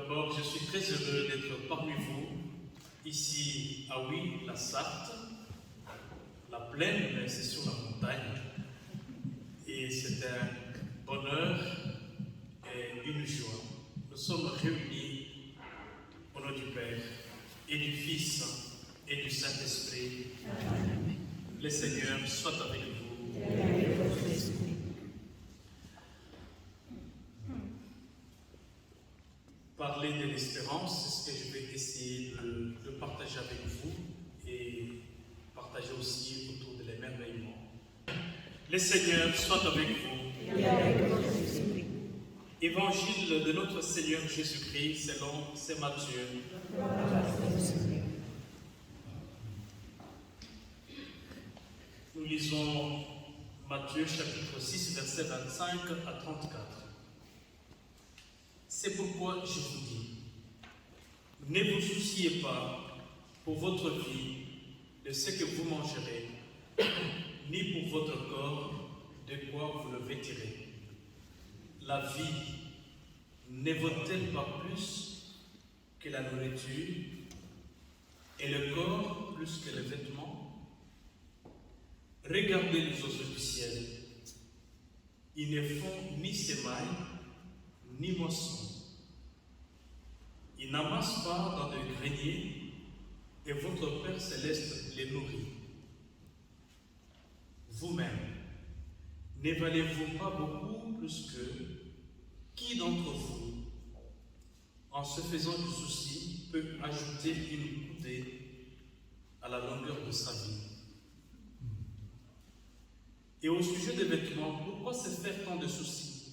D'abord, je suis très heureux d'être parmi vous, ici à Huy, la Sarthe, la plaine, mais c'est sur la montagne. Et c'est un bonheur et une joie. Nous sommes réunis au nom du Père et du Fils et du Saint-Esprit. Le Seigneur soit avec vous. Parler de l'espérance, c'est ce que je vais essayer de partager avec vous et partager aussi autour de l'émerveillement. Le Seigneur soit avec vous. Évangile de notre Seigneur Jésus-Christ selon saint Matthieu. Nous lisons Matthieu chapitre 6, versets 25 à 34. C'est pourquoi je vous dis, ne vous souciez pas pour votre vie de ce que vous mangerez, ni pour votre corps de quoi vous le vêtirez. La vie ne vaut-elle pas plus que la nourriture et le corps plus que les vêtements? Regardez les oiseaux du ciel. Ils ne font ni sémaille, ni moisson. Ils n'amassent pas dans des greniers, et votre Père céleste les nourrit. Vous-même, ne valez-vous pas beaucoup plus qu'eux? Qui d'entre vous, en se faisant du souci, peut ajouter une coudée à la longueur de sa vie? Et au sujet des vêtements, pourquoi se faire tant de soucis?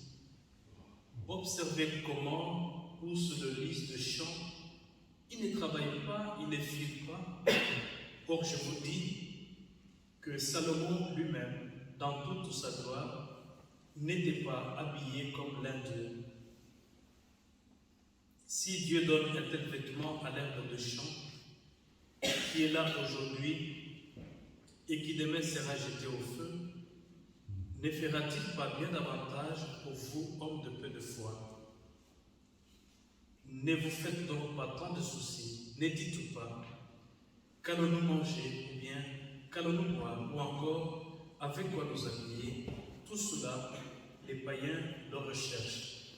Observez comment poussent le lys de champ. Ils ne travaillent pas, ils ne filent pas. Or, je vous dis que Salomon lui-même, dans toute sa gloire, n'était pas habillé comme l'un d'eux. Si Dieu donne un tel vêtement à l'herbe de champ, qui est là aujourd'hui et qui demain sera jeté au feu, ne fera-t-il pas bien davantage pour vous, hommes de peu de foi? Ne vous faites donc pas tant de soucis, ne dites pas qu'allons-nous manger, ou bien qu'allons-nous boire, ou encore avec quoi nous habiller. Tout cela, les païens le recherchent.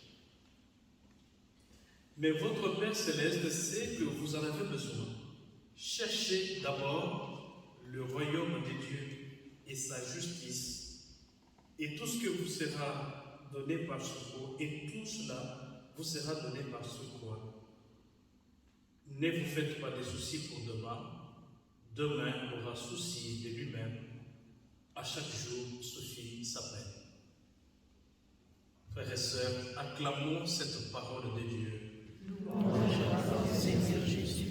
Mais votre Père céleste sait que vous en avez besoin. Cherchez d'abord le royaume de Dieu et sa justice, et tout ce que vous sera donné par secours, et tout cela vous sera donné par secours. Ne vous faites pas des soucis pour demain. Demain aura souci de lui-même. À chaque jour suffit sa peine. Frères et sœurs, acclamons cette parole de Dieu. Louange à toi, Seigneur Jésus.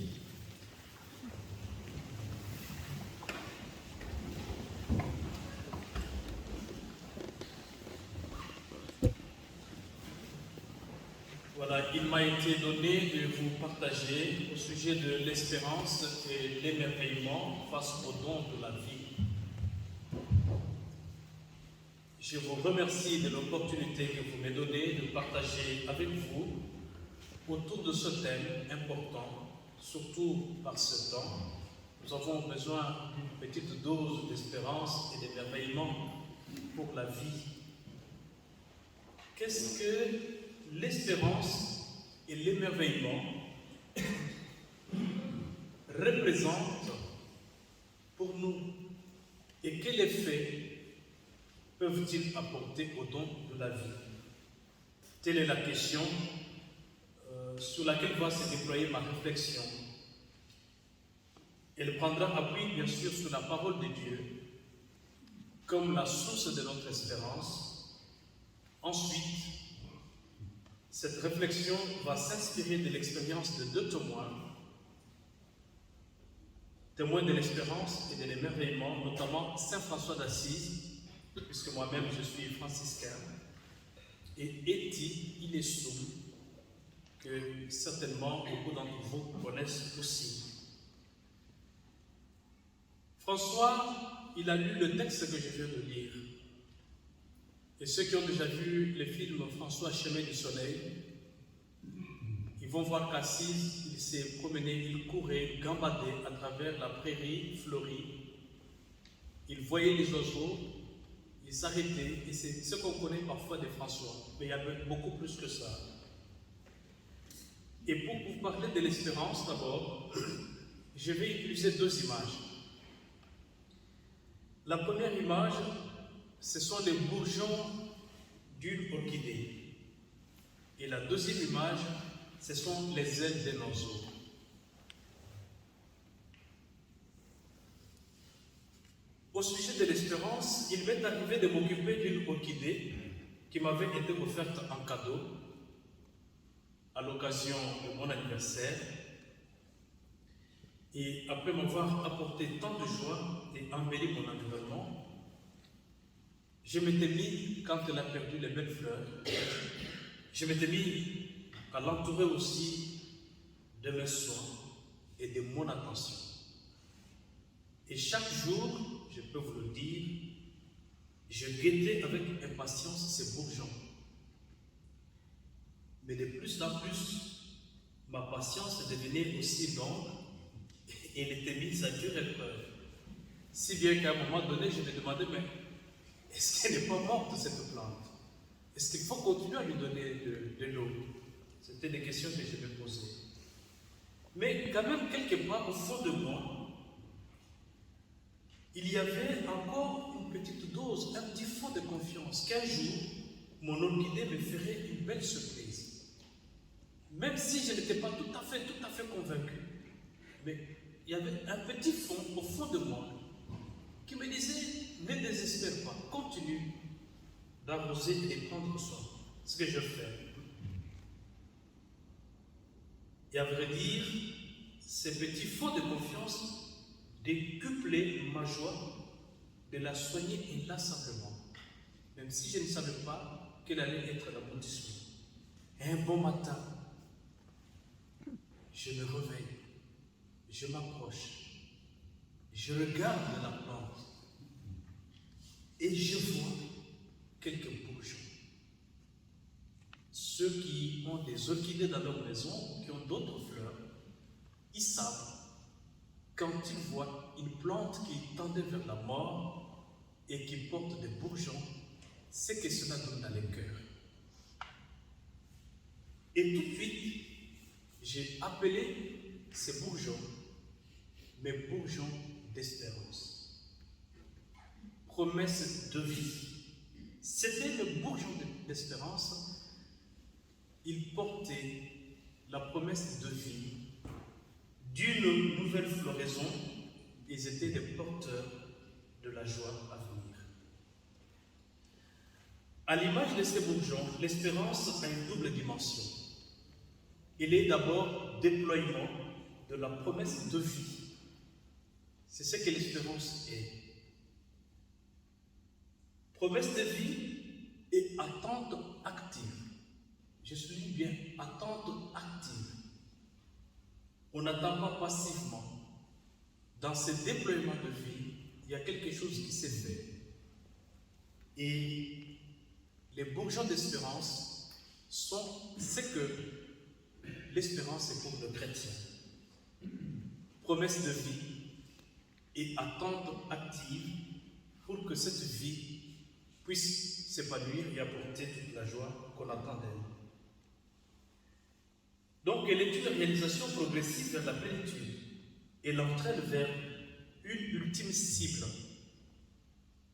Voilà, il m'a été donné de vous partager au sujet de l'espérance et l'émerveillement face au don de la vie. Je vous remercie de l'opportunité que vous m'avez donnée de partager avec vous autour de ce thème important, surtout par ce temps. Nous avons besoin d'une petite dose d'espérance et d'émerveillement pour la vie. Qu'est-ce que l'espérance et l'émerveillement représentent pour nous et quel effet peuvent-ils apporter au don de la vie? Telle est la question sur laquelle va se déployer ma réflexion. Elle prendra appui, bien sûr, sur la parole de Dieu comme la source de notre espérance. Ensuite, cette réflexion va s'inspirer de l'expérience de deux témoins de l'espérance et de l'émerveillement, notamment Saint François d'Assise, puisque moi-même je suis franciscain, et Eti Inesum, que certainement beaucoup d'entre vous connaissent aussi. François, il a lu le texte que je viens de lire. Et ceux qui ont déjà vu le film François Chemin du Soleil, ils vont voir qu'Assise, il s'est promené, il courait, gambadait à travers la prairie fleurie. Il voyait les oiseaux, il s'arrêtait, et c'est ce qu'on connaît parfois de François, mais il y avait beaucoup plus que ça. Et pour vous parler de l'espérance d'abord, je vais utiliser deux images. La première image, ce sont les bourgeons d'une orchidée. Et la deuxième image, ce sont les ailes d'un oiseau. Au sujet de l'espérance, il m'est arrivé de m'occuper d'une orchidée qui m'avait été offerte en cadeau à l'occasion de mon anniversaire. Et après m'avoir apporté tant de joie et embelli mon environnement, je m'étais mis, quand elle a perdu les belles fleurs, je m'étais mis à l'entourer aussi de mes soins et de mon attention. Et chaque jour, je peux vous le dire, je guettais avec impatience ces bourgeons. Mais de plus en plus, ma patience devenait aussi longue et elle était mise à dure épreuve. Si bien qu'à un moment donné, je me demandais, mais est-ce qu'elle n'est pas morte cette plante? Est-ce qu'il faut continuer à lui donner de l'eau? C'était des questions que je me posais. Mais quand même, quelque part, au fond de moi, il y avait encore une petite dose, un petit fond de confiance qu'un jour, mon orchidée me ferait une belle surprise. Même si je n'étais pas tout à fait convaincu, mais il y avait un petit fond au fond de moi qui me disait, ne désespère pas, continue d'arroser et de prendre soin. Ce que je fais. Et à vrai dire, ces petits fonds de confiance décuplaient ma joie de la soigner inlassablement, même si je ne savais pas quel allait être l'aboutissement. Un bon matin, je me réveille, je m'approche, je regarde la plante et je vois quelques bourgeons. Ceux qui ont des orchidées dans leur maison, qui ont d'autres fleurs, ils savent, quand ils voient une plante qui tendait vers la mort et qui porte des bourgeons, c'est que cela donne dans les cœurs. Et tout de suite, j'ai appelé ces bourgeons mes bourgeons d'espérance. Promesse de vie. C'était le bourgeon d'espérance. Il portait la promesse de vie d'une nouvelle floraison. Ils étaient des porteurs de la joie à venir. À l'image de ces bourgeons, l'espérance a une double dimension. Il est d'abord déploiement de la promesse de vie. C'est ce que l'espérance est. Promesse de vie et attente active. Je souligne bien, attente active. On n'attend pas passivement. Dans ce déploiement de vie, il y a quelque chose qui s'est fait. Et les bourgeons d'espérance sont ce que l'espérance est pour le chrétien. Promesse de vie et attente active pour que cette vie puisse s'épanouir et apporter toute la joie qu'on attend d'elle. Donc, elle est une réalisation progressive vers la plénitude et l'entraîne vers une ultime cible.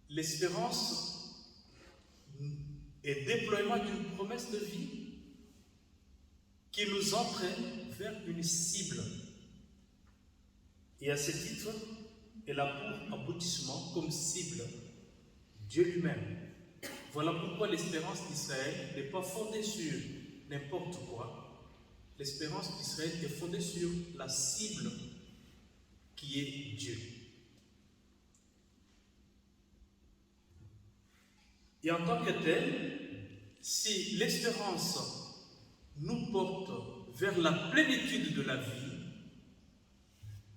L'espérance est déploiement d'une promesse de vie qui nous entraîne vers une cible. Et à ce titre, elle a pour aboutissement comme cible Dieu lui-même. Voilà pourquoi l'espérance d'Israël n'est pas fondée sur n'importe quoi. L'espérance d'Israël est fondée sur la cible qui est Dieu. Et en tant que tel, si l'espérance nous porte vers la plénitude de la vie,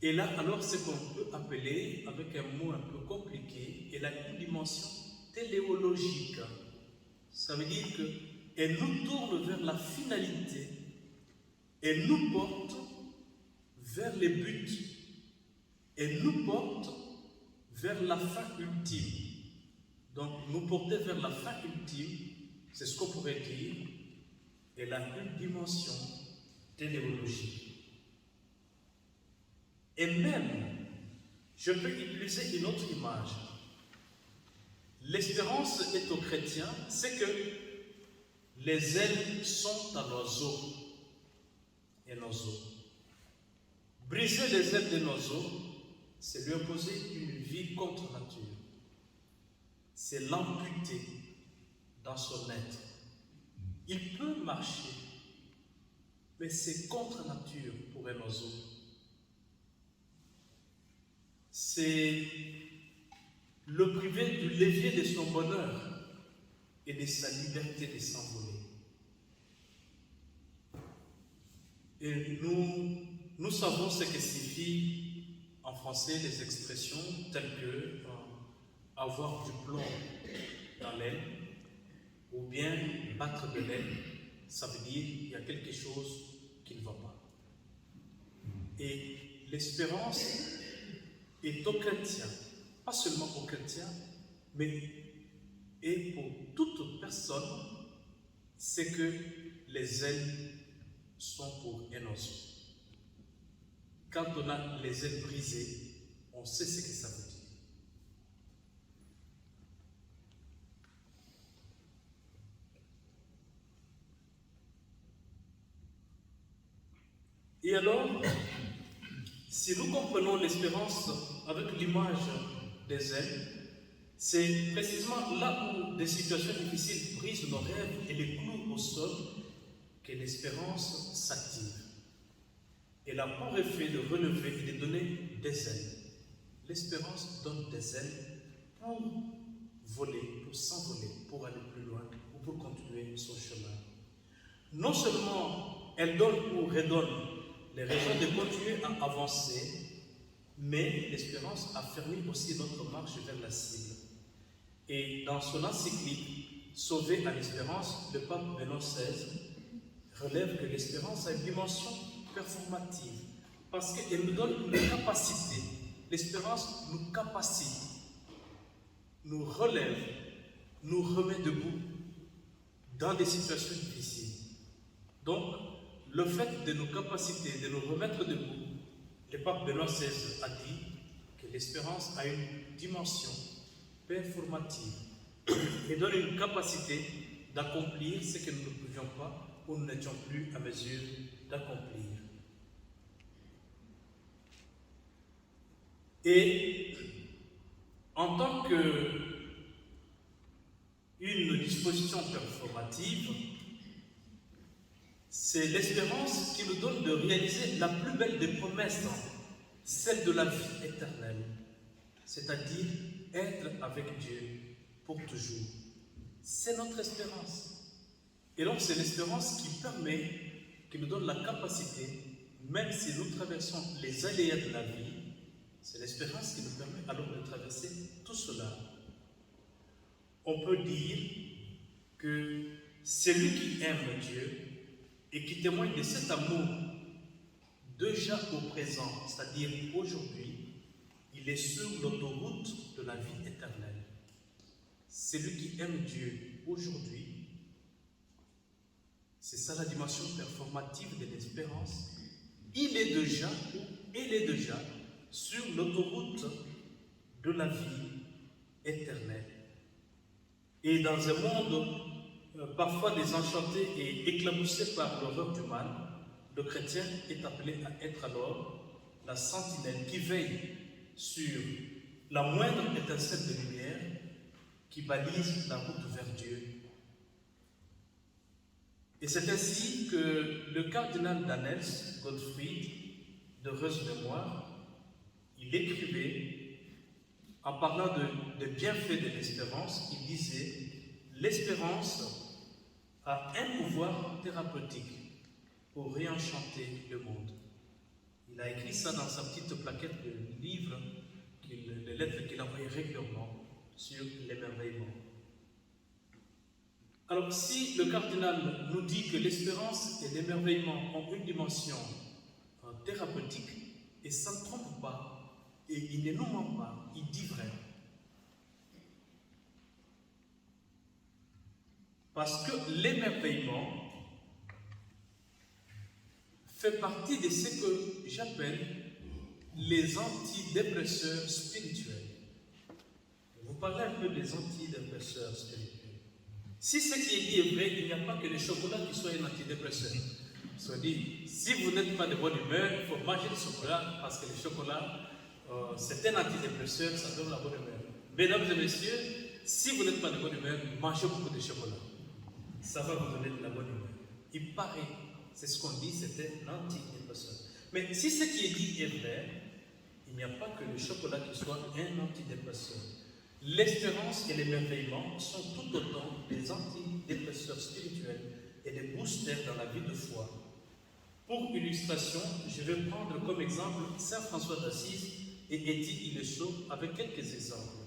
et là, alors, ce qu'on peut appeler, avec un mot un peu compliqué, elle a une dimension téléologique. Ça veut dire qu'elle nous tourne vers la finalité et nous porte vers les buts et nous porte vers la fin ultime. Donc, nous porter vers la fin ultime, c'est ce qu'on pourrait dire, est la une dimension téléologique. Et même, je peux utiliser une autre image. L'espérance est aux chrétiens, c'est que les ailes sont à l'oiseau et nos os. Briser les ailes de nos os, c'est lui opposer une vie contre nature. C'est l'amputer dans son être. Il peut marcher, mais c'est contre nature pour un oiseau. C'est le priver du levier de son bonheur et de sa liberté de s'envoler. Et nous savons ce que signifient en français les expressions telles que avoir du plomb dans l'aile ou bien battre de l'aile. Ça veut dire qu'il y a quelque chose qui ne va pas. Et l'espérance est aux chrétiens, pas seulement aux chrétiens, mais et pour toute personne, c'est que les ailes sont pour un oiseau. Quand on a les ailes brisées, on sait ce que ça veut dire. Et alors, si nous comprenons l'espérance avec l'image des ailes, c'est précisément là où des situations difficiles brisent nos rêves et les clouent au sol que l'espérance s'active. Elle a pour effet de relever et de donner des ailes. L'espérance donne des ailes pour voler, pour s'envoler, pour aller plus loin ou pour continuer son chemin. Non seulement elle donne ou redonne les raisons de continuer à avancer, mais l'espérance affermit aussi notre marche vers la cible. Et dans son encyclique « Sauver à l'espérance », le pape Benoît XVI relève que l'espérance a une dimension performative, parce qu'elle nous donne une capacité. L'espérance nous capacite, nous relève, nous remet debout dans des situations difficiles. Donc, le fait de nos capacités, de nous remettre debout, le pape Benoît XVI a dit que l'espérance a une dimension performative et donne une capacité d'accomplir ce que nous ne pouvions pas ou nous n'étions plus à mesure d'accomplir. Et en tant qu'une disposition performative, c'est l'espérance qui nous donne de réaliser la plus belle des promesses, celle de la vie éternelle, c'est-à-dire être avec Dieu pour toujours. C'est notre espérance. Et donc c'est l'espérance qui permet, qui nous donne la capacité, même si nous traversons les aléas de la vie, c'est l'espérance qui nous permet alors de traverser tout cela. On peut dire que celui qui aime Dieu et qui témoigne de cet amour déjà au présent, c'est-à-dire aujourd'hui, il est sur l'autoroute de la vie éternelle. Celui qui aime Dieu aujourd'hui, c'est ça la dimension performative de l'espérance. Il est déjà, ou elle est déjà, sur l'autoroute de la vie éternelle. Et dans un monde parfois désenchanté et éclaboussé par l'horreur du mal, le chrétien est appelé à être alors la sentinelle qui veille sur la moindre étincelle de lumière qui balise la route vers Dieu. Et c'est ainsi que le cardinal d'Annels, Gottfried, d'heureuse mémoire, il écrivait, en parlant des bienfaits de l'espérance, il disait « L'espérance a un pouvoir thérapeutique pour réenchanter le monde. » Il a écrit ça dans sa petite plaquette de livres, les lettres qu'il envoyait régulièrement sur l'émerveillement. Alors, si le cardinal nous dit que l'espérance et l'émerveillement ont une dimension thérapeutique, et ça ne trompe pas, et il ne nous ment pas, il dit vrai. Parce que l'émerveillement fait partie de ce que j'appelle les antidépresseurs spirituels. Vous parlez un peu des antidépresseurs spirituels. Si ce qui est dit est vrai, il n'y a pas que le chocolat qui soit un antidépresseur. Soit dit, si vous n'êtes pas de bonne humeur, il faut manger du chocolat parce que le chocolat, c'est un antidépresseur, ça donne la bonne humeur. Mesdames et messieurs, si vous n'êtes pas de bonne humeur, mangez beaucoup de chocolat. Ça va vous donner de la bonne humeur. Il paraît, c'est ce qu'on dit, c'est un antidépresseur. Mais si ce qui est dit est vrai, il n'y a pas que le chocolat qui soit un antidépresseur. L'espérance et l'émerveillement sont tout autant des antidépresseurs spirituels et des boosters dans la vie de foi. Pour illustration, je vais prendre comme exemple Saint François d'Assise et Édith Ileso avec quelques exemples.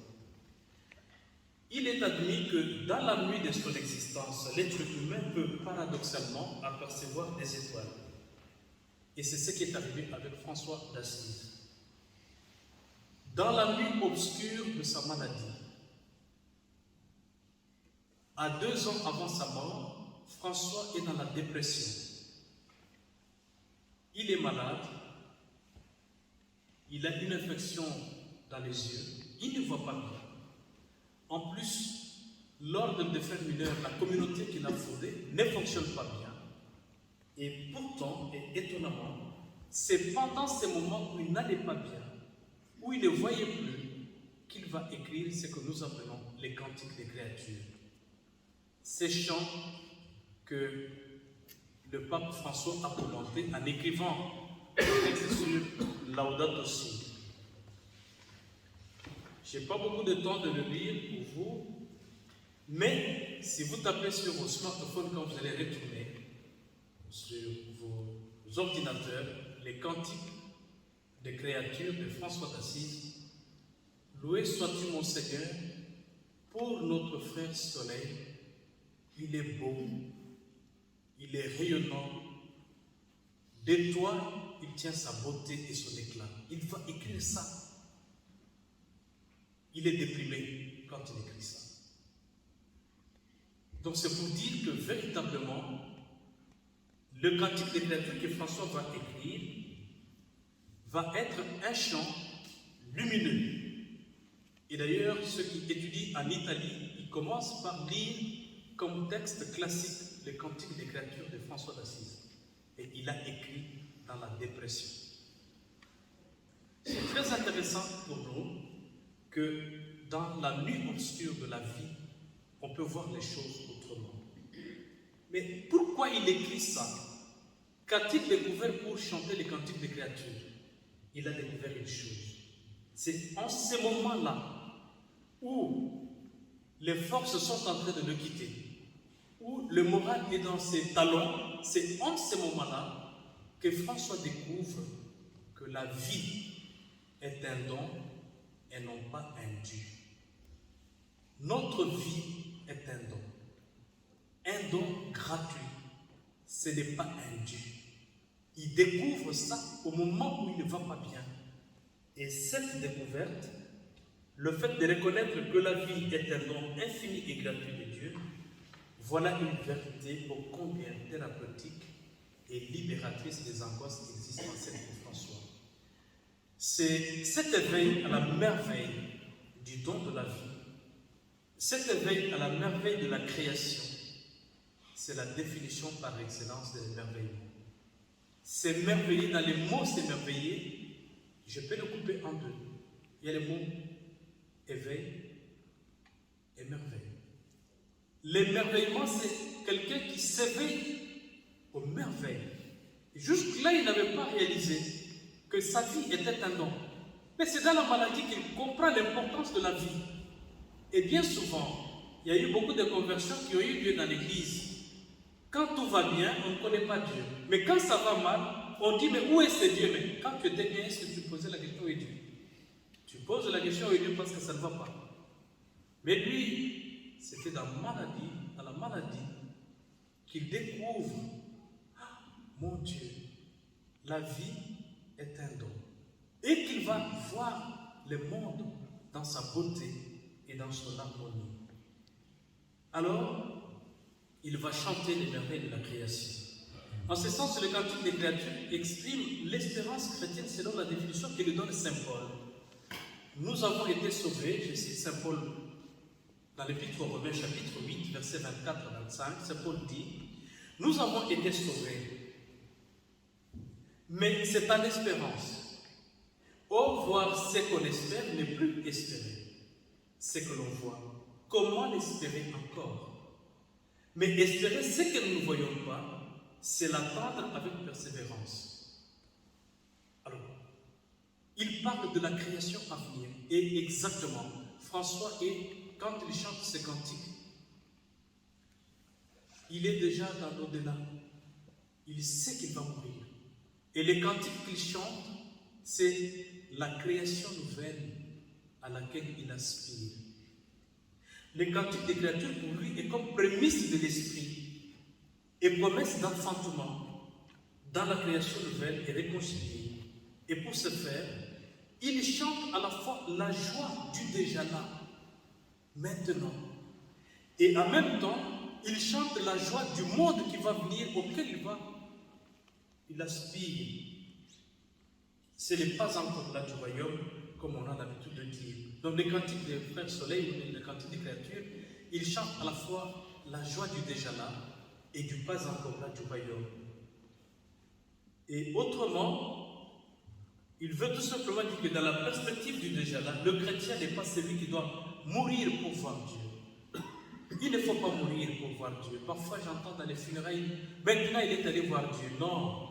Il est admis que dans la nuit de son existence, l'être humain peut paradoxalement apercevoir des étoiles. Et c'est ce qui est arrivé avec François d'Assise. Dans la nuit obscure de sa maladie, à 2 ans avant sa mort, François est dans la dépression. Il est malade, il a une infection dans les yeux, il ne voit pas bien. En plus, l'ordre des frères mineurs, la communauté qu'il a fondée, ne fonctionne pas bien. Et pourtant, et étonnamment, c'est pendant ces moments où il n'allait pas bien, où il ne voyait plus, qu'il va écrire ce que nous appelons les cantiques des créatures. Ces chants que le pape François a commentés en écrivant un texte sur Laudato Si. Je n'ai pas beaucoup de temps de le lire pour vous, mais si vous tapez sur vos smartphones quand vous allez retourner, sur vos ordinateurs, les cantiques des créatures de François d'Assise, loué sois-tu mon Seigneur, pour notre frère Soleil, il est beau, il est rayonnant, de toi il tient sa beauté et son éclat. Il va écrire ça. Il est déprimé quand il écrit ça. Donc c'est pour dire que véritablement, le cantique des créatures que François va écrire va être un chant lumineux. Et d'ailleurs, ceux qui étudient en Italie, ils commencent par lire comme texte classique le cantique des créatures de François d'Assise. Et il a écrit dans la dépression. C'est très intéressant pour nous que dans la nuit obscure de la vie, on peut voir les choses autrement. Mais pourquoi il écrit ça? Qu'a-t-il découvert pour chanter les cantiques des créatures? Il a découvert une chose. C'est en ce moment-là où les forces sont en train de le quitter, où le moral est dans ses talons, c'est en ce moment-là que François découvre que la vie est un don et non pas un dû. Notre vie est un don gratuit, ce n'est pas un dû. Il découvre ça au moment où il ne va pas bien. Et cette découverte, le fait de reconnaître que la vie est un don infini et gratuit de Dieu, voilà une vérité ô combien thérapeutique et libératrice des angoisses existentielles de François. C'est cet éveil à la merveille du don de la vie, cet éveil à la merveille de la création, c'est la définition par excellence de l'émerveillement. S'émerveiller, dans les mots s'émerveiller, je peux le couper en deux. Il y a les mots éveil et merveille. L'émerveillement, c'est quelqu'un qui s'éveille aux merveilles. Jusque-là, il n'avait pas réalisé que sa vie était un don. Mais c'est dans la maladie qu'il comprend l'importance de la vie. Et bien souvent, il y a eu beaucoup de conversions qui ont eu lieu dans l'église. Quand tout va bien, on ne connaît pas Dieu. Mais quand ça va mal, on dit, mais où est ce Dieu? Mais quand tu étais bien, est-ce que tu posais la question où est Dieu? Tu poses la question où est Dieu parce que ça ne va pas. Mais lui, c'était dans la maladie à la maladie, qu'il découvre, ah, mon Dieu, la vie est un don. Et qu'il va voir le monde dans sa beauté et dans son harmonie. Alors, il va chanter les merveilles de la création. En ce sens, le cantique des créatures exprime l'espérance chrétienne selon la définition que lui donne Saint Paul. Nous avons été sauvés, je cite Saint Paul dans l'Épître aux Romains, chapitre 8, versets 24 à 25, Saint Paul dit, nous avons été sauvés, mais c'est en espérance. Or, voir ce qu'on espère n'est plus espérer ce que l'on voit. Comment l'espérer encore? Mais espérer ce que nous ne voyons pas, c'est l'attendre avec persévérance. Alors, il parle de la création à venir. Et exactement, François, quand il chante ce cantique, il est déjà dans l'au-delà. Il sait qu'il va mourir. Et les cantiques qu'il chante, c'est la création nouvelle à laquelle il aspire. Les cantiques des créatures, pour lui, est comme prémisse de l'esprit et promesse d'enfantement dans la création nouvelle et réconciliée. Et pour ce faire, il chante à la fois la joie du déjà là, maintenant, et en même temps, il chante la joie du monde qui va venir, auquel il aspire. Ce n'est pas encore là du royaume, comme on a l'habitude de dire. Donc les cantiques des frères soleil, les cantiques des créatures, ils chantent à la fois la joie du déjà là et du pas encore là du royaume. Et autrement, il veut tout simplement dire que dans la perspective du déjà là, le chrétien n'est pas celui qui doit mourir pour voir Dieu. Il ne faut pas mourir pour voir Dieu. Parfois j'entends dans les funérailles, maintenant il est allé voir Dieu. Non,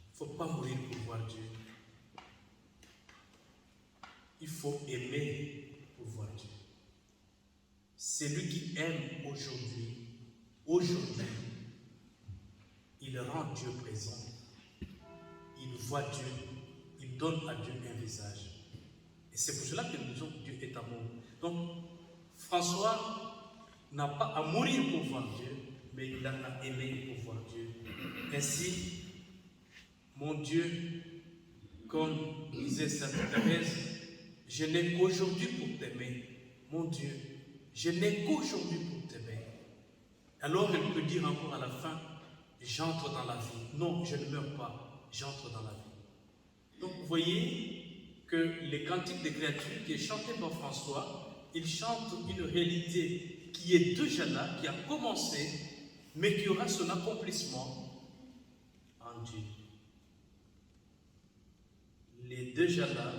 il ne faut pas mourir pour voir Dieu. Il faut aimer pour voir Dieu. Celui qui aime aujourd'hui, il rend Dieu présent. Il voit Dieu, il donne à Dieu un visage. Et c'est pour cela que nous disons que Dieu est amour. Donc, François n'a pas à mourir pour voir Dieu, mais il a à aimer pour voir Dieu. Ainsi, mon Dieu, comme disait Sainte Thérèse, je n'ai qu'aujourd'hui pour t'aimer. Mon Dieu, je n'ai qu'aujourd'hui pour t'aimer. Alors elle peut dire encore à la fin, j'entre dans la vie. Non, je ne meurs pas, j'entre dans la vie. Donc vous voyez que les cantiques des créatures qui est chanté par François, il chante une réalité qui est déjà là, qui a commencé, mais qui aura son accomplissement en Dieu. Les déjà là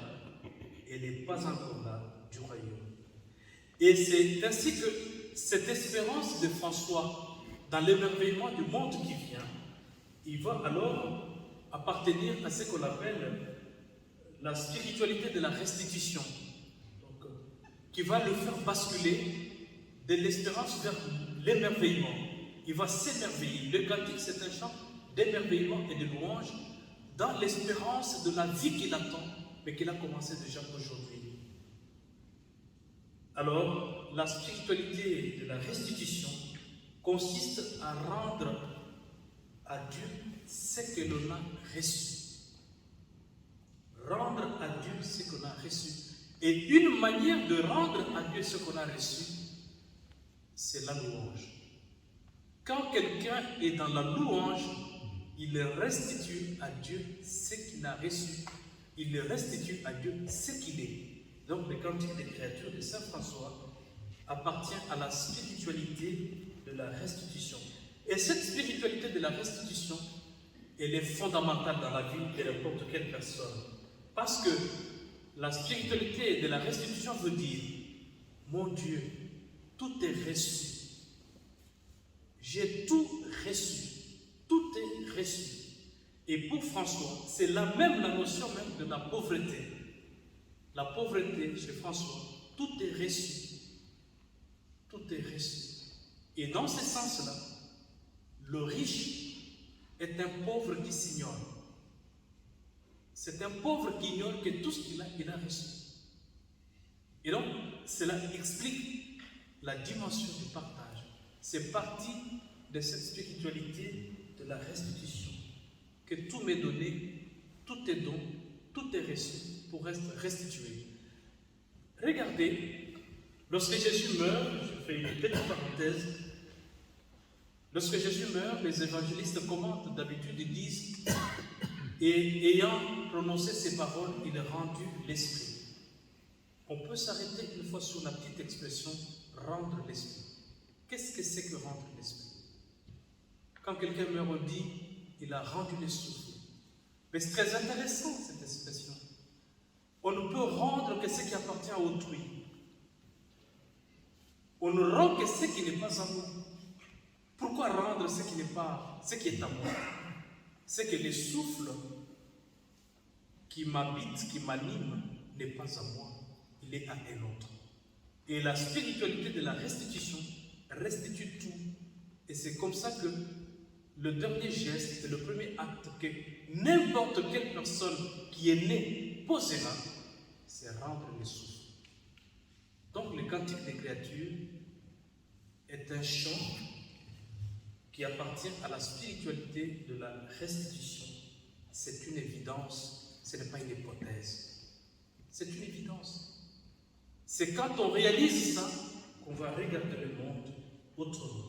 et les pas encore là du royaume. Et c'est ainsi que cette espérance de François dans l'émerveillement du monde qui vient, il va alors appartenir à ce qu'on appelle la spiritualité de la restitution, donc, qui va le faire basculer de l'espérance vers l'émerveillement. Il va s'émerveiller. Le cantique, c'est un chant d'émerveillement et de louange dans l'espérance de la vie qu'il attend, mais qu'il a commencé déjà aujourd'hui. Alors, la spiritualité de la restitution consiste à rendre à Dieu ce que l'on a reçu. Rendre à Dieu ce qu'on a reçu. Et une manière de rendre à Dieu ce qu'on a reçu, c'est la louange. Quand quelqu'un est dans la louange, il restitue à Dieu ce qu'il a reçu. Il restitue à Dieu ce qu'il est. Donc le cantique des créatures de Saint François appartient à la spiritualité de la restitution. Et cette spiritualité de la restitution, elle est fondamentale dans la vie de n'importe quelle personne. Parce que la spiritualité de la restitution veut dire, mon Dieu, tout est reçu. J'ai tout reçu. Tout est reçu. Et pour François, c'est la notion même de la pauvreté. La pauvreté chez François, tout est reçu. Tout est reçu. Et dans ce sens-là, le riche est un pauvre qui s'ignore. C'est un pauvre qui ignore que tout ce qu'il a, il a reçu. Et donc, cela explique la dimension du partage. C'est partie de cette spiritualité de la restitution. Que tout m'est donné, tout est don, tout est reçu pour être restitué. Regardez, lorsque Jésus meurt, je fais une petite parenthèse, lorsque Jésus meurt, les évangélistes commentent d'habitude, ils disent, et ayant prononcé ces paroles, il a rendu l'esprit. On peut s'arrêter une fois sur la petite expression rendre l'esprit. Qu'est-ce que c'est que rendre l'esprit? Quand quelqu'un meurt, on dit il a rendu le souffle. Mais c'est très intéressant cette expression. On ne peut rendre que ce qui appartient à autrui. On ne rend que ce qui n'est pas à nous. Pourquoi rendre ce qui n'est pas, ce qui est à moi? C'est que le souffle qui m'habite, qui m'anime, n'est pas à moi. Il est à un autre. Et la spiritualité de la restitution restitue tout. Et c'est comme ça que le dernier geste et le premier acte que n'importe quelle personne qui est née posera, c'est rendre le souffle. Donc le cantique des créatures est un chant qui appartient à la spiritualité de la restitution. C'est une évidence, ce n'est pas une hypothèse. C'est une évidence. C'est quand on réalise ça qu'on va regarder le monde autrement.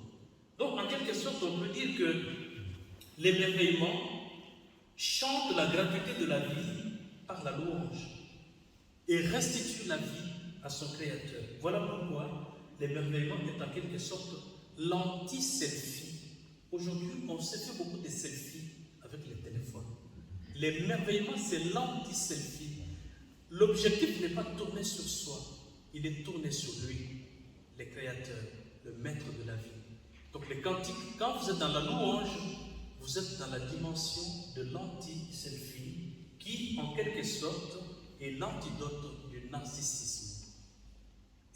Donc, en quelque sorte, on peut dire que l'émerveillement chante la gratuité de la vie par la louange et restitue la vie à son Créateur. Voilà pourquoi l'émerveillement est en quelque sorte l'anti-selfie. Aujourd'hui, on se fait beaucoup de selfies avec les téléphones. L'émerveillement, c'est l'anti-selfie. L'objectif n'est pas tourné sur soi, il est tourné sur lui, le Créateur, le Maître de la vie. Donc les cantiques, quand vous êtes dans la louange, vous êtes dans la dimension de l'anti-selfie, qui en quelque sorte est l'antidote du narcissisme.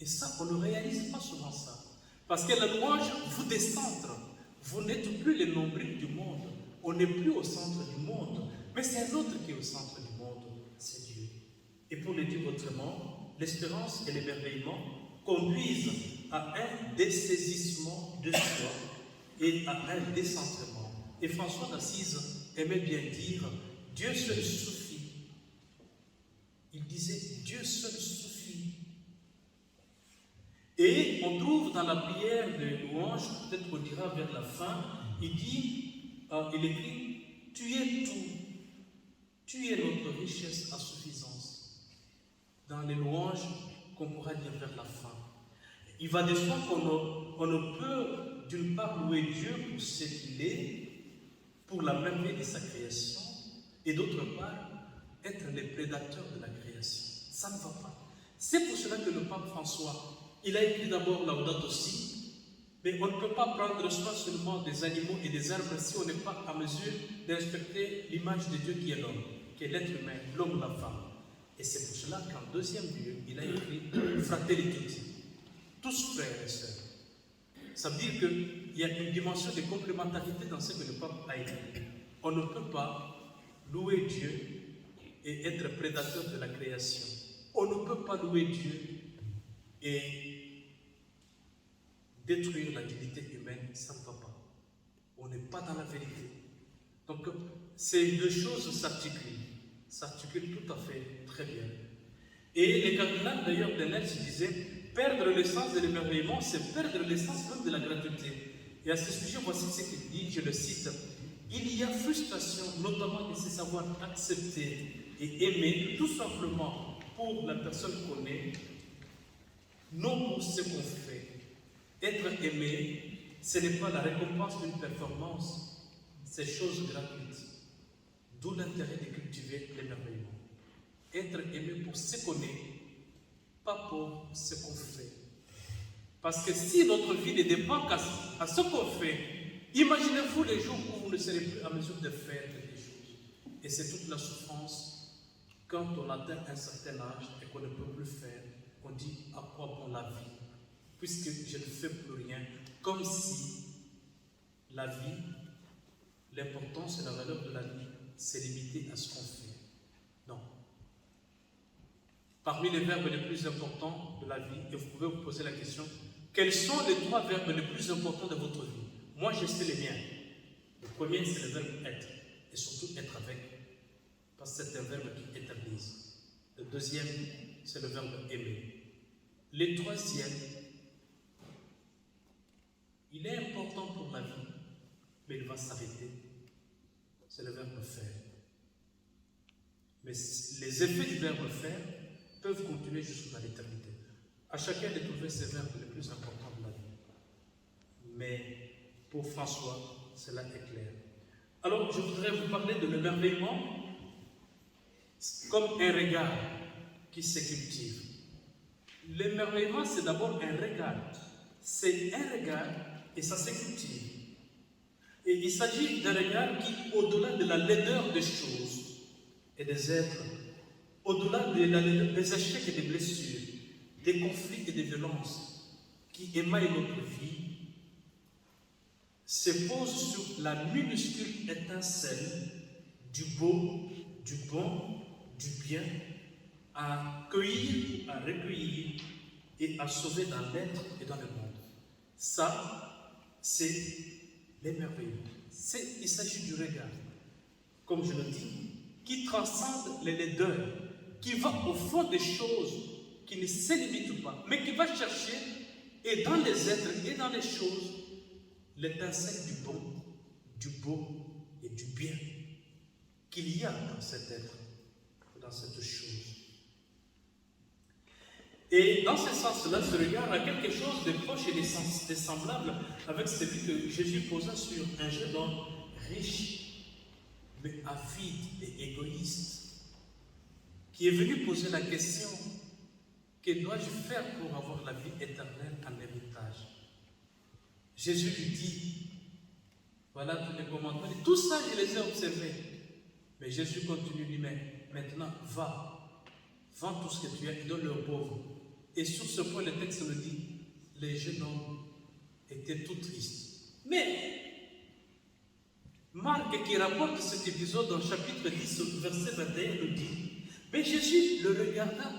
Et ça, on ne réalise pas souvent ça. Parce que la louange vous décentre. Vous n'êtes plus les nombrils du monde. On n'est plus au centre du monde. Mais c'est un autre qui est au centre du monde, c'est Dieu. Et pour le dire autrement, l'espérance et l'émerveillement conduisent à un dessaisissement de soi et à un décentrement. Et François d'Assise aimait bien dire « Dieu seul suffit ». Il disait « Dieu seul suffit ». Et on trouve dans la prière de louange, peut-être qu'on dira vers la fin, il écrit « Tu es tout, tu es notre richesse à suffisance ». Dans les louanges qu'on pourra dire vers la fin. Il va de soi qu'on ne peut d'une part louer Dieu pour ce qu'il est, pour la merveille de sa création, et d'autre part, être les prédateurs de la création. Ça ne va pas. C'est pour cela que le pape François, il a écrit d'abord Laudato Si, mais on ne peut pas prendre soin seulement des animaux et des arbres si on n'est pas à mesure de respecter l'image de Dieu qui est l'homme, qui est l'être humain, l'homme ou la femme. Et c'est pour cela qu'en deuxième lieu, il a écrit Fratelli Tutti, tous frères et sœurs. Ça veut dire qu'il y a une dimension de complémentarité dans ce que le pape a écrit. On ne peut pas louer Dieu et être prédateur de la création. On ne peut pas louer Dieu et détruire la dignité humaine, ça ne va pas. On n'est pas dans la vérité. Donc, ces deux choses s'articulent tout à fait très bien. Et les cardinals d'ailleurs de Nels disaient perdre le sens de l'émerveillement, c'est perdre le sens même de la gratuité. Et à ce sujet, voici ce qu'il dit, je le cite. Il y a frustration, notamment de se savoir accepter et aimer, tout simplement pour la personne qu'on est, non pour ce qu'on fait. Être aimé, ce n'est pas la récompense d'une performance, c'est chose gratuite. D'où l'intérêt de cultiver l'émerveillement. Être aimé pour ce qu'on est, pas pour ce qu'on fait. Parce que si notre vie ne dépend qu'à ce qu'on fait, imaginez-vous les jours où vous ne serez plus à mesure de faire quelque chose. Et c'est toute la souffrance quand on atteint un certain âge et qu'on ne peut plus faire. On dit à quoi bon la vie, puisque je ne fais plus rien, comme si la vie, l'importance et la valeur de la vie, c'est limité à ce qu'on fait. Non. Parmi les verbes les plus importants de la vie, et vous pouvez vous poser la question, quels sont les 3 verbes les plus importants de votre vie? Moi, je sais les miens. Le premier, c'est le verbe être, et surtout être avec, parce que c'est un verbe qui éternise. Le deuxième, c'est le verbe aimer. Le troisième, il est important pour la vie, mais il va s'arrêter. C'est le verbe faire. Mais les effets du verbe faire peuvent continuer jusqu'à l'éternité. À chacun de trouver ces verbes les plus importants de la vie. Mais pour François, cela est clair. Alors, je voudrais vous parler de l'émerveillement comme un regard qui se cultive. L'émerveillement, c'est d'abord un regard. C'est un regard et ça se cultive. Et il s'agit d'un regard qui, au-delà de la laideur des choses et des êtres, au-delà des échecs et des blessures, des conflits et des violences qui émaillent notre vie, se pose sur la minuscule étincelle du beau, du bon, du bien, à cueillir, à recueillir et à sauver dans l'être et dans le monde. Ça, c'est l'émerveillement. Il s'agit du regard, comme je le dis, qui transcende les laideurs, qui va au fond des choses, qui ne se limite pas, mais qui va chercher, et dans les êtres et dans les choses, l'étincelle du bon, du beau et du bien qu'il y a dans cet être, dans cette chose. Et dans ce sens-là, ce regard a quelque chose de proche et de semblable avec celui que Jésus posa sur un jeune homme riche, mais avide et égoïste, qui est venu poser la question: que dois-je faire pour avoir la vie éternelle en héritage? Jésus lui dit: voilà tous les commandements. Et tout ça, je les ai observés. Mais Jésus continue, lui, mais maintenant, va, vends tout ce que tu as et donne-le aux pauvres. Et sur ce point, le texte me dit: les jeunes hommes étaient tout tristes. Mais Marc, qui rapporte cet épisode dans chapitre 10, verset 21, nous dit: mais Jésus le regarda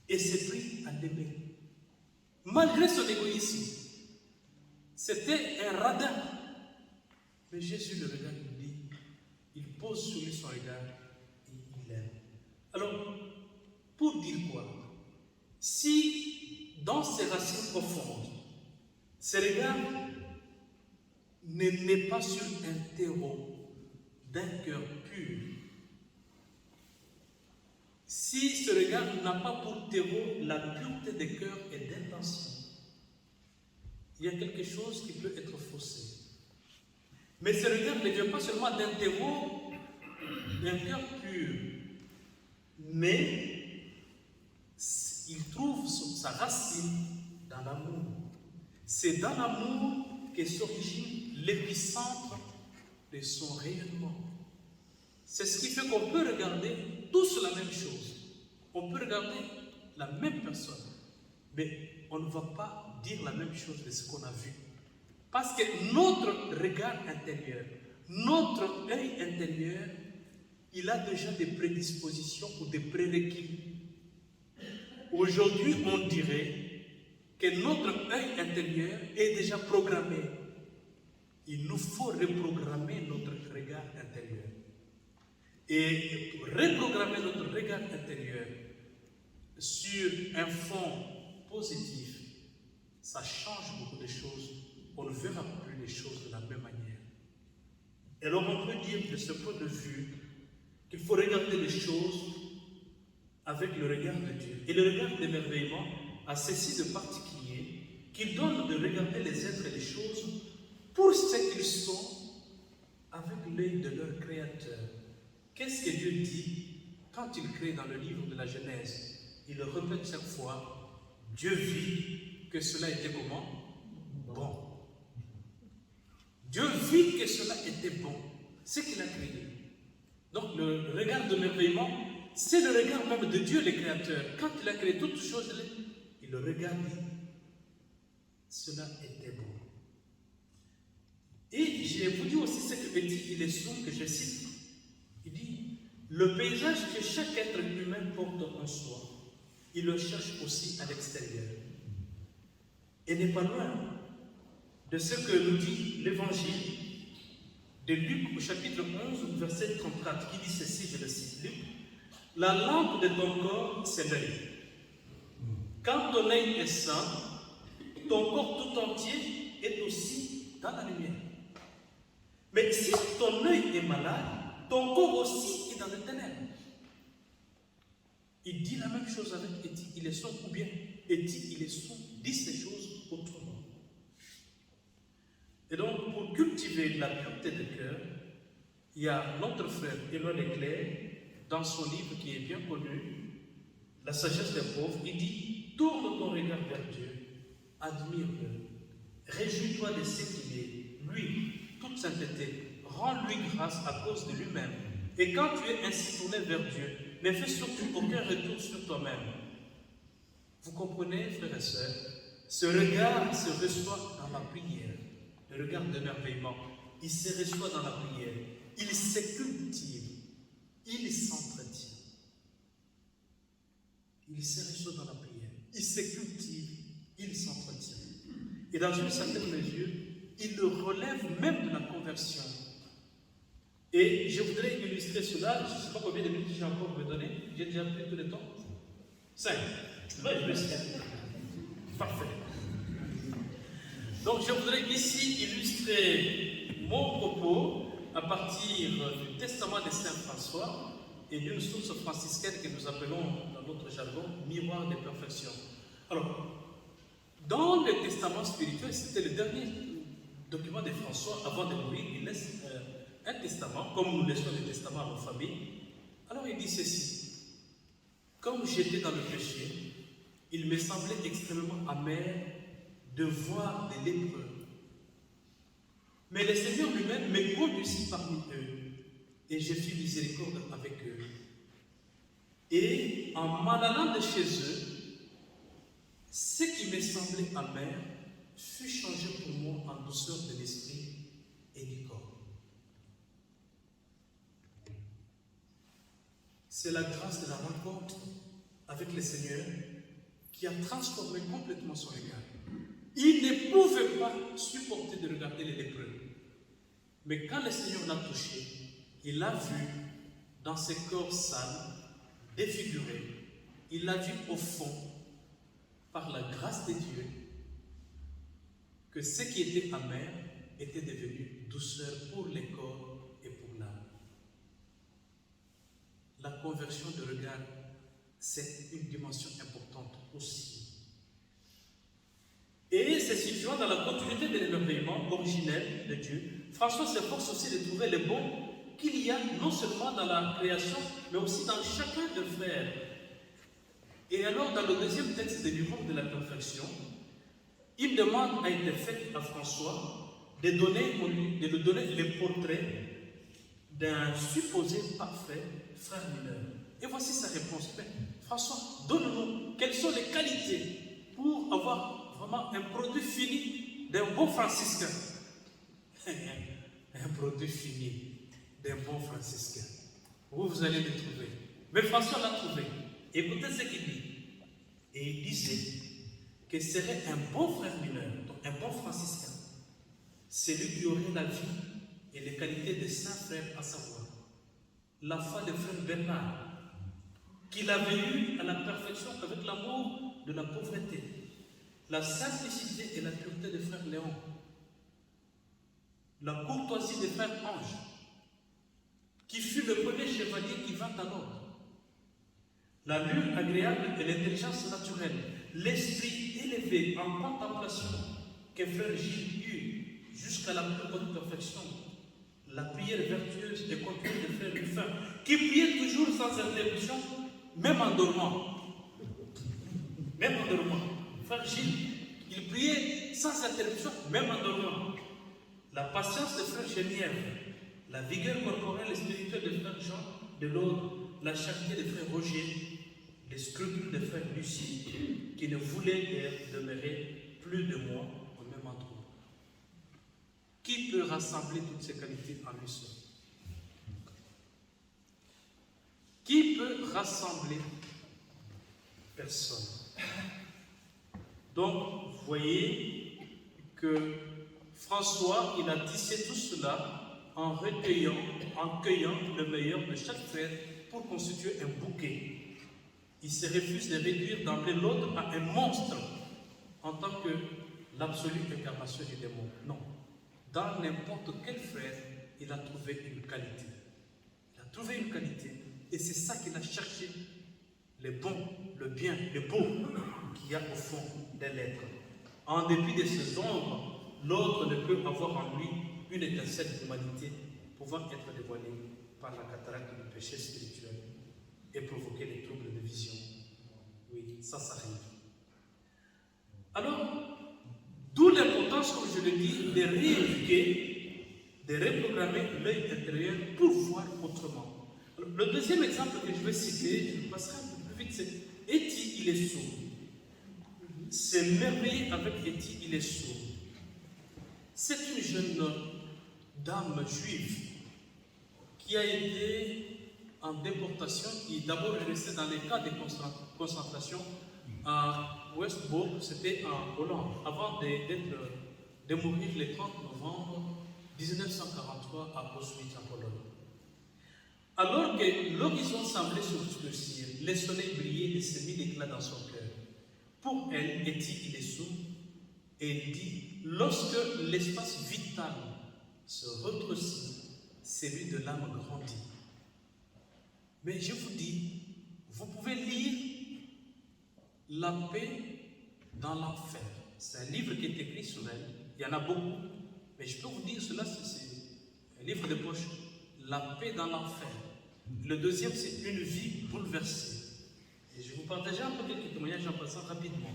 et s'est pris à l'aimer. Malgré son égoïsme, c'était un radin. Mais Jésus le regarde et lui dit, il pose sur lui son regard et il l'aime. Alors, pour dire quoi? Si dans ses racines profondes, ce regard ne naît pas sur un terreau d'un cœur pur, si ce regard n'a pas pour terreau la pureté des cœurs et d'intention, il y a quelque chose qui peut être faussé. Mais ce regard ne vient pas seulement d'un terreau, d'un cœur pur, mais il trouve sa racine dans l'amour. C'est dans l'amour que s'origine l'épicentre de son rayonnement. C'est ce qui fait qu'on peut regarder tous la même chose. On peut regarder la même personne, mais on ne va pas dire la même chose de ce qu'on a vu. Parce que notre regard intérieur, notre œil intérieur, il a déjà des prédispositions ou des prérequis. Aujourd'hui, on dirait que notre œil intérieur est déjà programmé. Il nous faut reprogrammer notre regard intérieur. Et pour reprogrammer notre regard intérieur sur un fond positif, ça change beaucoup de choses. On ne verra plus les choses de la même manière. Et alors on peut dire de ce point de vue qu'il faut regarder les choses avec le regard de Dieu. Et le regard d'émerveillement a ceci de particulier qu'il donne de regarder les êtres et les choses pour ce qu'ils sont avec l'œil de leur Créateur. Qu'est-ce que Dieu dit quand il crée dans le livre de la Genèse? Il le répète chaque fois: Dieu vit que cela était comment? Bon. Dieu vit que cela était bon, ce qu'il a créé. Donc le regard d'émerveillement, c'est le regard même de Dieu, le Créateur. Quand il a créé toutes choses, il le regarde et dit, cela était bon. Et je vous dis aussi ce que petit illustration que je cite. Il dit, le paysage que chaque être humain porte en soi, il le cherche aussi à l'extérieur. et n'est pas loin de ce que nous dit l'évangile de Luc au chapitre 11, verset 34, qui dit ceci, je le cite, Luc, « La lampe de ton corps, c'est l'œil. Quand ton œil est sain, ton corps tout entier est aussi dans la lumière. Mais si ton œil est malade, ton corps aussi est dans les ténèbres. » Il dit la même chose avec Éthique, il est son, ou bien Éthique, il est son, dit ces choses autrement. Et donc, pour cultiver la pureté de cœur, il y a notre frère Éloi Leclerc, dans son livre qui est bien connu, La sagesse des pauvres, il dit, tourne ton regard vers Dieu, admire-le, réjouis-toi de ce qu'il est, lui, toute sainteté, rends-lui grâce à cause de lui-même. Et quand tu es ainsi tourné vers Dieu, ne fais surtout aucun retour sur toi-même. Vous comprenez, frères et sœurs, ce regard se reçoit dans la prière. Le regard d'émerveillement, il se reçoit dans la prière, il se cultive, il s'entretient. Il se reçoit dans la prière, il se cultive, il s'entretient. Et dans une certaine mesure, il le relève même de la conversion. Et je voudrais illustrer cela, je ne sais pas combien de minutes j'ai encore me donner, j'ai déjà pris tout le temps. 5. Oui, je le sais. Parfait. Donc je voudrais ici illustrer mon propos à partir du testament de Saint François et d'une source franciscaine que nous appelons dans notre jargon miroir de perfection. Alors, dans le testament spirituel, c'était le dernier document de François avant de mourir, il laisse un testament, comme nous laissons le testament à nos familles. Alors il dit ceci, comme j'étais dans le péché, il me semblait extrêmement amer de voir des lépreux. Mais le Seigneur lui-même me conduisit parmi eux, et je fis miséricorde avec eux. Et en m'en allant de chez eux, ce qui me semblait amer fut changé pour moi en douceur de l'esprit et du corps. C'est la grâce de la rencontre avec le Seigneur qui a transformé complètement son regard. Il ne pouvait pas supporter de regarder les lépreux. Mais quand le Seigneur l'a touché, il l'a vu dans ses corps sales, défigurés. Il l'a vu au fond, par la grâce de Dieu, que ce qui était amer était devenu douceur pour les corps et pour l'âme. La conversion de regard, c'est une dimension importante aussi. Et se situant dans la continuité de l'émerveillement originel de Dieu, François s'efforce aussi de trouver le bon qu'il y a non seulement dans la création, mais aussi dans chacun des frères. Et alors, dans le deuxième texte de l'Europe de la perfection, une demande a été faite à François de lui donner le portrait d'un supposé parfait frère mineur. Et voici sa réponse. Mais François, donne-nous quelles sont les qualités pour avoir vraiment un produit fini d'un bon franciscain. Un produit fini d'un bon franciscain. Vous allez le trouver. Mais François l'a trouvé. Écoutez ce qu'il dit. Et il disait que serait un bon frère mineur, donc un bon franciscain, celui qui aurait la vie et les qualités des saints frères, à savoir la foi de frère Bernard, qu'il avait eu à la perfection avec l'amour de la pauvreté, la simplicité et la pureté de frère Léon, la courtoisie de frère Ange, qui fut le premier chevalier qui vint à l'ordre, l'allure agréable et l'intelligence naturelle, l'esprit élevé en contemplation que frère Gilles eut jusqu'à la plus haute perfection, la prière vertueuse et continue de frère Ruffin, qui priait toujours sans interruption, même en dormant. Même en dormant. Frère Gilles, il priait sans interruption, même en dormant. La patience de frère Genièvre, la vigueur corporelle et spirituelle de frère Jean de l'Aude, la charité de frère Roger, les scrupules de frère Lucie, qui ne voulait demeurer plus de mois au même endroit. Qui peut rassembler toutes ces qualités en lui seul? Qui peut rassembler? Personne. Donc, vous voyez que François, il a tissé tout cela en cueillant le meilleur de chaque frère pour constituer un bouquet. Il se refuse de réduire d'emblée l'autre à un monstre en tant que l'absolue incarnation du démon. Non. Dans n'importe quel frère, il a trouvé une qualité. Il a trouvé une qualité et c'est ça qu'il a cherché. Le bon, le bien, le beau qu'il y a au fond des lettres. En dépit de ces ombres, l'autre ne peut avoir en lui une étincelle d'humanité pouvant être dévoilée par la cataracte du péché spirituel et provoquer des troubles de vision. Oui, ça arrive. Alors, d'où l'importance, comme je le dis, de rééduquer, de reprogrammer l'œil intérieur pour voir autrement. Alors, le deuxième exemple que je vais citer, je passerai un peu plus vite, c'est Eti, il est sourd. S'émerveiller avec Eti, il est sourd. C'est une jeune dame juive qui a été en déportation, qui d'abord est restée dans les camps de concentration à Westbourg, c'était en Hollande, avant de mourir le 30 novembre 1943 à Auschwitz en Pologne. Alors que l'horizon semblait s'obscurcir, le soleil brillait et se mit d'éclat dans son cœur. Pour elle, Eti, il est sourd, et il dit, lorsque l'espace vital se retrousse, celui de l'âme grandit. Mais je vous dis, vous pouvez lire La paix dans l'enfer. C'est un livre qui est écrit sur elle. Il y en a beaucoup. Mais je peux vous dire, cela, c'est un livre de poche. La paix dans l'enfer. Le deuxième, c'est Une vie bouleversée. Et je vais vous partager un peu quelques témoignages en passant rapidement.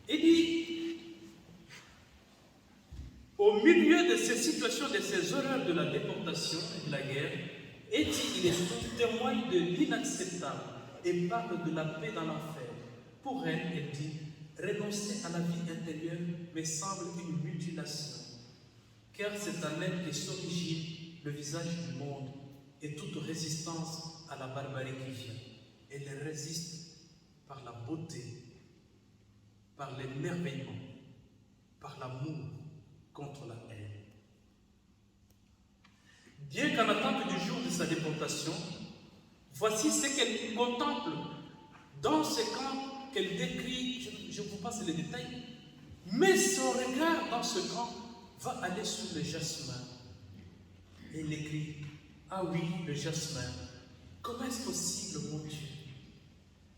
Il dit, au milieu de ces situations, de ces horreurs de la déportation et de la guerre, Eti, il est sourd, témoigne de l'inacceptable et parle de la paix dans l'enfer. Pour elle dit, renoncer à la vie intérieure me semble une mutilation, car c'est en elle que s'origine le visage du monde et toute résistance à la barbarie qui vient. Elle résiste par la beauté, par l'émerveillement, par l'amour contre la haine. Bien qu'en attente du jour de sa déportation, voici ce qu'elle contemple dans ce camp qu'elle décrit. Je vous passe les détails, mais son regard dans ce camp va aller sur le jasmin. Et elle écrit, ah oui, le jasmin, comment est-ce possible, mon Dieu?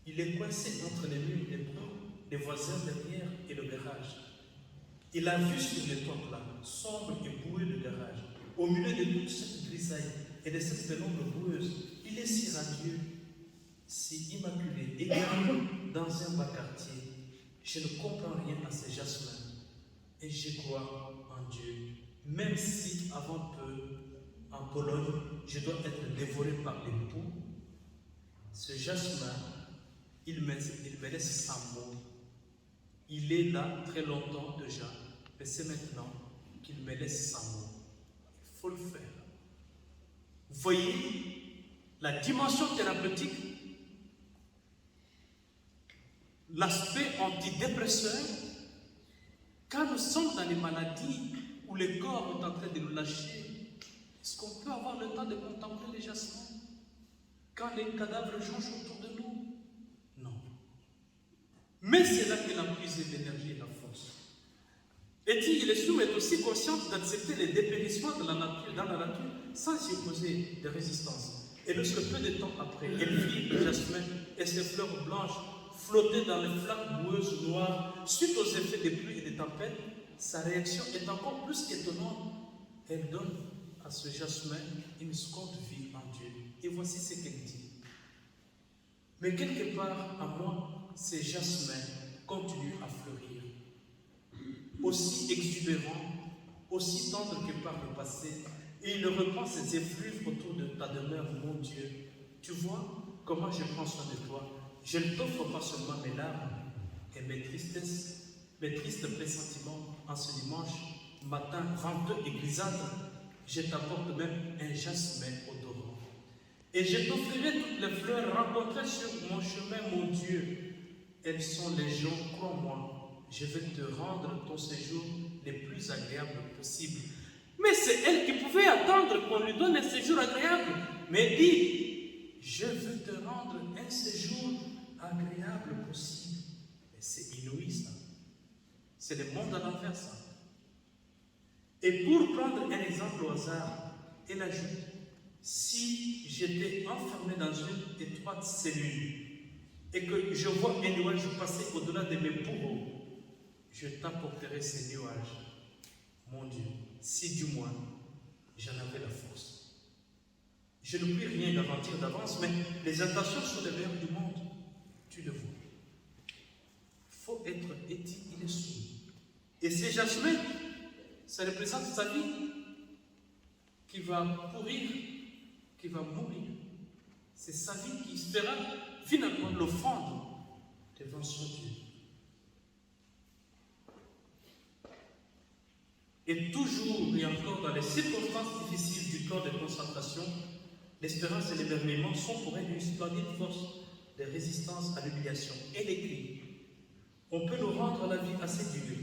Il est coincé entre les murs des bras, les voisins derrière et le garage. Il a vu sur les toits plats, sombre et boueux le garage. Au milieu de toute cette grisaille et de cette pénombre boueuse, il est si radieux, si immaculé, égaré dans un bas quartier. Je ne comprends rien à ces jasmins et je crois en Dieu. Même si, avant peu, en Pologne, je dois être dévoré par les poux, ce jasmin, il me laisse sans mots. Il est là très longtemps déjà, mais c'est maintenant qu'il me laisse sans mots. Il faut le faire. Vous voyez la dimension thérapeutique, l'aspect antidépresseur. Quand nous sommes dans les maladies où le corps est en train de nous lâcher, est-ce qu'on peut avoir le temps de contempler les jasmins quand les cadavres jonchent autour de nous? Non. Mais c'est là qu'elle a puisé l'énergie et la force. Eti, il est sûr, est aussi consciente d'accepter les dépérissements de la nature, dans la nature sans y opposer de résistance. Et lorsque peu de temps après, elle vit le jasmin et ses fleurs blanches flotter dans les flaques boueuses noires suite aux effets des pluies et des tempêtes, sa réaction est encore plus étonnante. Elle donne à ce jasmin une seconde vie en Dieu. Et voici ce qu'elle dit. Mais quelque part en moi, ces jasmins continuent à fleurir. Aussi exubérant, aussi tendre que par le passé, et il reprend ses effluves autour de ta demeure, mon Dieu. Tu vois comment je prends soin de toi. Je ne t'offre pas seulement mes larmes et mes tristesses, mes tristes pressentiments en ce dimanche matin venteux et grisâtre. Je t'apporte même un jasmin odorant. Et je t'offrirai toutes les fleurs rencontrées sur mon chemin, mon Dieu. Elles sont légion, crois-moi. je vais te rendre ton séjour le plus agréable possible. Mais c'est elle qui pouvait attendre qu'on lui donne un séjour agréable. Mais dit, je veux te rendre un séjour agréable possible. Mais c'est inouï ça. C'est le monde à l'envers ça. Et pour prendre un exemple au hasard, elle ajoute, si j'étais enfermé dans une étroite cellule et que je vois un nuage passer au-delà de mes bourreaux, je t'apporterai ces nuages. Mon Dieu, si du moins j'en avais la force. Je ne puis rien garantir d'avance, mais les intentions sont les meilleures du monde. Tu le vois. Il faut être éthique, il est soumis. Et c'est Jasmin, ça représente sa vie qui va pourrir, qui va mourir. C'est sa vie qui fera finalement l'offrande devant son Dieu. Et toujours et encore dans les circonstances difficiles du corps de concentration, l'espérance et l'émerveillement sont pour elle une splendide force de résistance à l'humiliation. Elle écrit, on peut nous rendre la vie assez dure,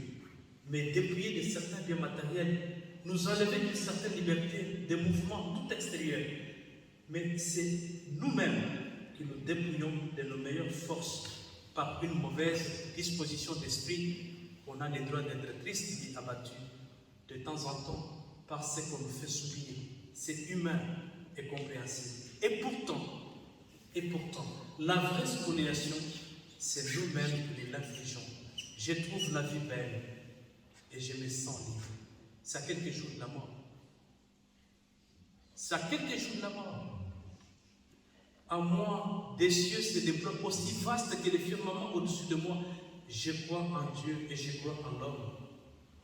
mais dépouiller de certains biens matériels, nous enlever d'une certaine liberté, des mouvements tout extérieurs. Mais c'est nous-mêmes qui nous dépouillons de nos meilleures forces par une mauvaise disposition d'esprit. On a le droit d'être triste et abattu de temps en temps par ce qu'on nous fait subir. C'est humain et compréhensible. Et pourtant, la vraie spoliation, c'est nous-mêmes qui l'infligeons. Je trouve la vie belle et je me sens libre. C'est à quelques jours de la mort. C'est à quelques jours de la mort. À moi, des cieux se déploient aussi vastes que les firmaments au-dessus de moi. Je crois en Dieu et je crois en l'homme.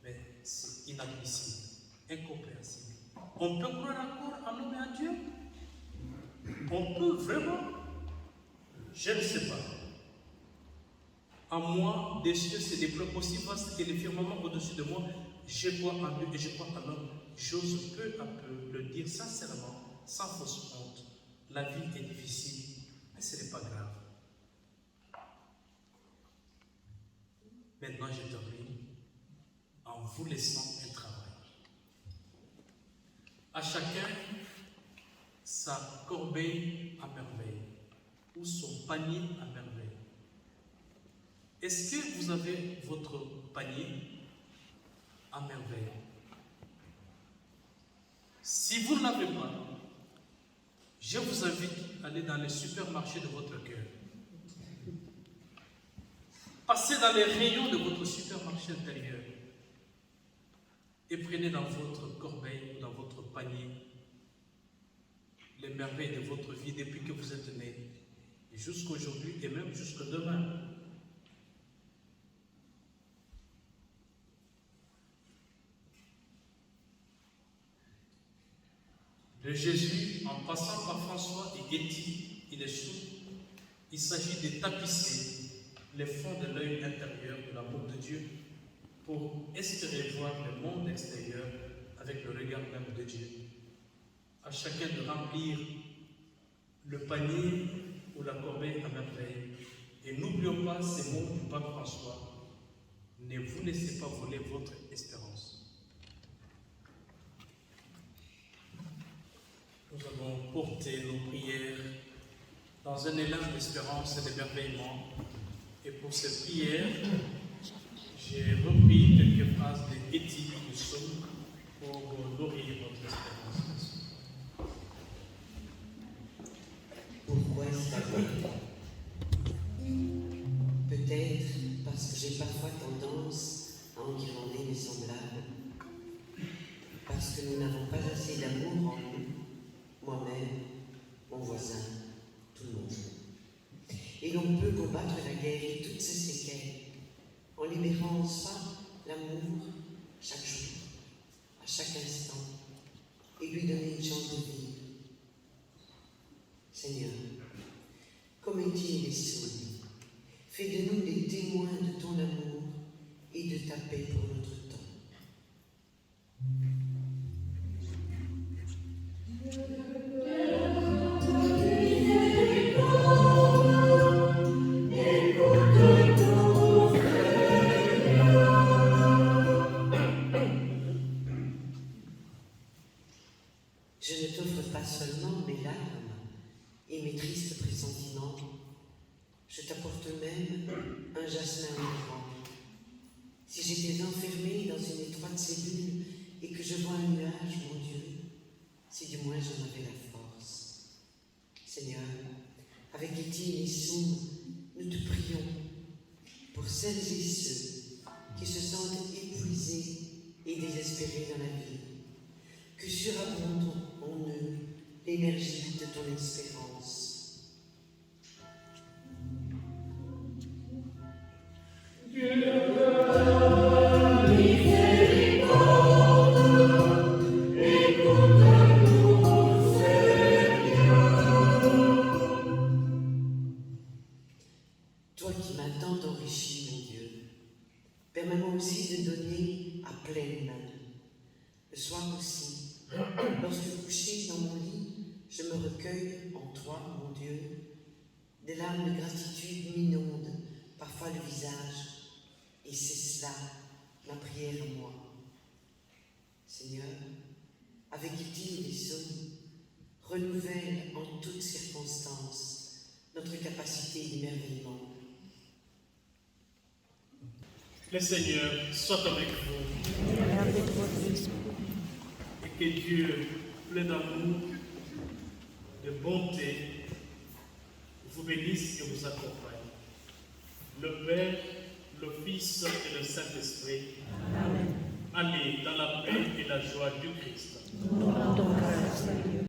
Mais c'est inadmissible, incompréhensible. On peut croire encore en l'homme et en Dieu? On peut vraiment? Je ne sais pas. À moi, des cieux se déploient aussi vastes que les firmaments au-dessus de moi. Je crois en Dieu et je crois en l'homme. J'ose peu à peu le dire sincèrement, sans fausse honte. La vie est difficile, mais ce n'est pas grave. Maintenant, je termine en vous laissant un travail. À chacun sa corbeille à merveille, ou son panier à merveille. Est-ce que vous avez votre panier à merveille? Si vous ne l'avez pas, je vous invite à aller dans les supermarchés de votre cœur. Passez dans les rayons de votre supermarché intérieur et prenez dans votre corbeille ou dans votre panier les merveilles de votre vie depuis que vous êtes né, jusqu'aujourd'hui et même jusqu'à demain. De Jésus, en passant par François et Getty, il est sous. Il s'agit de tapisser les fonds de l'œil intérieur de l'amour de Dieu pour espérer voir le monde extérieur avec le regard même de Dieu. À chacun de remplir le panier ou la corbeille à merveille. Et n'oublions pas ces mots du pape François. Ne vous laissez pas voler votre espérance. Nous allons porter nos prières dans un élan d'espérance et d'émerveillement. Et pour ces prières, j'ai repris quelques phrases de Getty du psaume pour nourrir notre espérance. Pourquoi s'arrêter? Peut-être parce que j'ai parfois tendance à enguirlander mes semblables, parce que nous n'avons pas assez d'amour en nous, moi-même, mon voisin, tout le monde. Et l'on peut combattre la guerre et toutes ses séquelles en libérant enfin l'amour chaque jour, à chaque instant, et lui donner une chance de vivre. Seigneur, comme est-il les soumis, fais de nous des témoins de ton amour et de ta paix pour notre temps. Écoute ton frère. jasmin migrant. Si j'étais enfermée dans une étroite cellule et que je vois un nuage, mon Dieu, si du moins j'en avais la force. Seigneur, avec Étienne et Soum, nous te prions pour celles et ceux qui se sentent épuisés et désespérés dans la vie, que surabonde en eux l'énergie de ton espérance. Toi qui m'as tant enrichi, mon Dieu, permets-moi aussi de donner à pleine main. Le soir aussi, lorsque couché dans mon lit, je me recueille en toi, mon Dieu. Des larmes de gratitude m'inondent parfois le visage, et c'est cela ma prière à moi. Seigneur, avec Étienne et Somme, renouvelle en toutes circonstances notre capacité d'émerveillement. Le Seigneur soit avec vous. Et avec votre esprit. Et que Dieu, plein d'amour, de bonté, vous bénisse et vous accompagne. Le Père, le Fils et le Saint-Esprit. Amen. Allez dans la paix et la joie du Christ. Nous rendons grâce à Dieu.